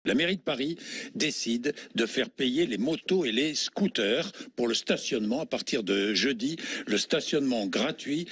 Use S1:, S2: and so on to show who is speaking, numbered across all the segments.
S1: La mairie de Paris décide de faire payer les motos et les scooters pour le stationnement. À partir de jeudi, le stationnement gratuit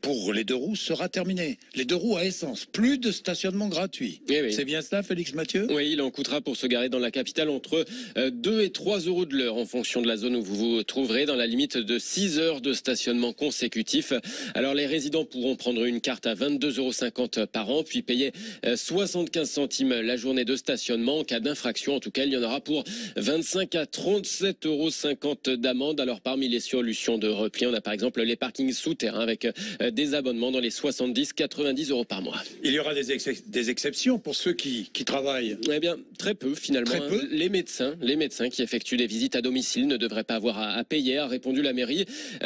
S1: pour les deux roues sera terminé. Les deux roues à essence, plus de stationnement gratuit.
S2: Oui.
S1: C'est bien cela, Félix Mathieu?
S2: Oui, il en coûtera pour se garer dans la capitale entre 2 et 3 euros de l'heure en fonction de la zone où vous vous trouverez, dans la limite de 6 heures de stationnement consécutif. Alors les résidents pourront prendre une carte à 22,50 € par an, puis payer 75 centimes la journée de stationnement. En cas d'infraction, en tout cas, il y en aura pour 25 à 37,50 € d'amende. Alors parmi les solutions de repli, on a par exemple les parkings souterrains avec des abonnements dans les 70-90 € par mois.
S1: Il y aura des exceptions pour ceux qui travaillent.
S2: Eh bien, très peu finalement.
S1: Très peu.
S2: Les médecins qui effectuent des visites à domicile ne devraient pas avoir à payer, a répondu la mairie.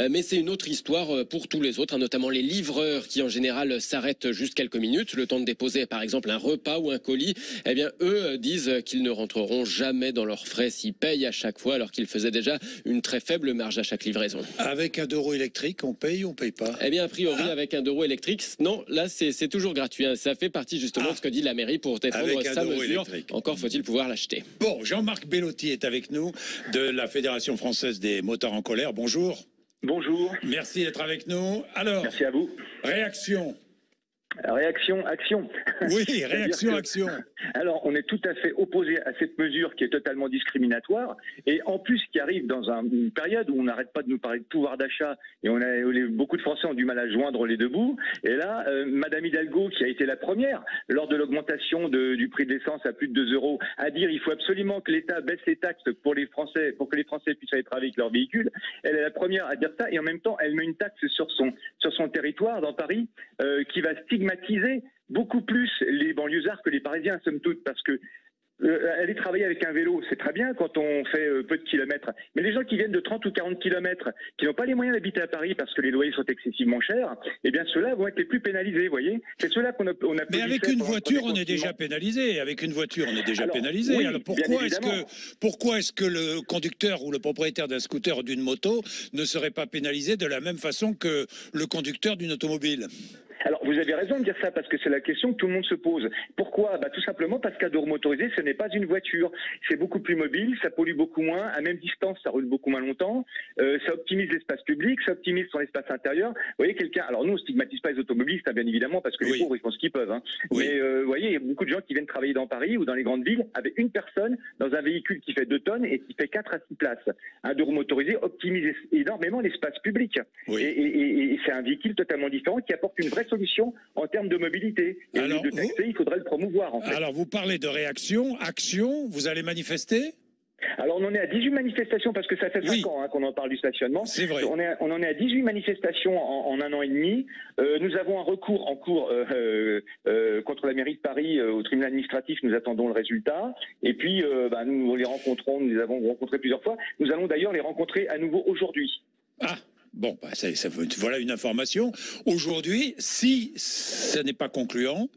S2: Mais c'est une autre histoire pour tous les autres, notamment les livreurs qui en général s'arrêtent juste quelques minutes, le temps de déposer par exemple un repas ou un colis. Eh bien, eux disent qu'ils ne rentreront jamais dans leurs frais s'ils payent à chaque fois, alors qu'ils faisaient déjà une très faible marge à chaque livraison.
S1: Avec un euro électrique, on paye ou on paye pas?
S2: Eh bien, a priori, avec un euro électrique, non, là c'est toujours gratuit. Ça fait partie justement de ce que dit la mairie pour défendre sa mesure.
S1: Électrique.
S2: Encore faut-il pouvoir l'acheter.
S1: Bon, Jean-Marc Bellotti est avec nous de la Fédération française des motards en colère. Bonjour.
S3: Bonjour.
S1: Merci d'être avec nous. Alors,
S3: Merci à vous.
S1: réaction.
S3: Réaction, action.
S1: Oui, réaction, action.
S3: Alors, on est tout à fait opposé à cette mesure qui est totalement discriminatoire et en plus qui arrive dans une période où on n'arrête pas de nous parler de pouvoir d'achat et beaucoup de Français ont du mal à joindre les deux bouts. Et là, Madame Hidalgo, qui a été la première lors de l'augmentation du prix de l'essence à plus de 2 euros, à dire il faut absolument que l'État baisse les taxes pour les Français, pour que les Français puissent aller travailler avec leur véhicule. Elle est la première à dire ça et en même temps, elle met une taxe sur son territoire dans Paris qui va stigmatiser beaucoup plus les banlieusards que les Parisiens, somme toute, parce que aller travailler avec un vélo, c'est très bien quand on fait peu de kilomètres. Mais les gens qui viennent de 30 ou 40 kilomètres, qui n'ont pas les moyens d'habiter à Paris parce que les loyers sont excessivement chers, eh bien ceux-là vont être les plus pénalisés, vous voyez. C'est ceux-là qu'on a
S1: Mais avec une voiture, on est déjà pénalisé. Avec une voiture, on est déjà pénalisé.
S3: Oui,
S1: alors pourquoi est-ce que le conducteur ou le propriétaire d'un scooter ou d'une moto ne serait pas pénalisé de la même façon que le conducteur d'une automobile?
S3: Alors, vous avez raison de dire ça, parce que c'est la question que tout le monde se pose. Pourquoi? Tout simplement parce qu'un deux roues motorisé, ce n'est pas une voiture. C'est beaucoup plus mobile, ça pollue beaucoup moins, à même distance, ça roule beaucoup moins longtemps, ça optimise l'espace public, ça optimise son espace intérieur. Vous voyez, alors nous, on stigmatise pas les automobilistes, bien évidemment, parce que les pauvres, ils font ce qu'ils peuvent.
S1: Oui.
S3: Mais vous voyez, il y a beaucoup de gens qui viennent travailler dans Paris ou dans les grandes villes avec une personne dans un véhicule qui fait 2 tonnes et qui fait 4 à 6 places. Un deux roues motorisé optimise énormément l'espace public.
S1: Oui.
S3: Et c'est un véhicule totalement différent qui apporte une vraie solution en termes de mobilité. Et
S1: alors,
S3: au lieu de taxer, il faudrait le promouvoir, en fait.
S1: Alors, vous parlez de réaction, action, vous allez manifester?
S3: Alors, on en est à 18 manifestations, parce que ça fait 5 ans qu'on en parle du stationnement.
S1: C'est vrai.
S3: On en est à 18 manifestations en 1 an et demi. Nous avons un recours en cours contre la mairie de Paris au tribunal administratif. Nous attendons le résultat. Et puis, nous les rencontrons, nous les avons rencontrés plusieurs fois. Nous allons d'ailleurs les rencontrer à nouveau aujourd'hui.
S1: Ah, bon, voilà une information. Aujourd'hui, si ce n'est pas concluant,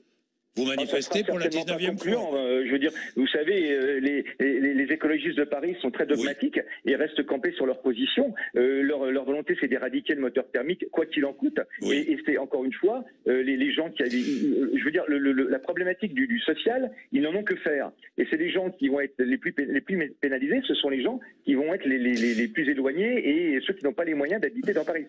S1: vous manifestez pour la 19e fois.
S3: Je veux dire, vous savez, les écologistes de Paris sont très dogmatiques et restent campés sur leur position. Leur volonté, c'est d'éradiquer le moteur thermique, quoi qu'il en coûte.
S1: Oui.
S3: Et c'est encore une fois, les gens qui je veux dire, la problématique du social, ils n'en ont que faire. Et c'est les gens qui vont être les plus pénalisés, ce sont les gens qui vont être les plus éloignés et ceux qui n'ont pas les moyens d'habiter dans Paris.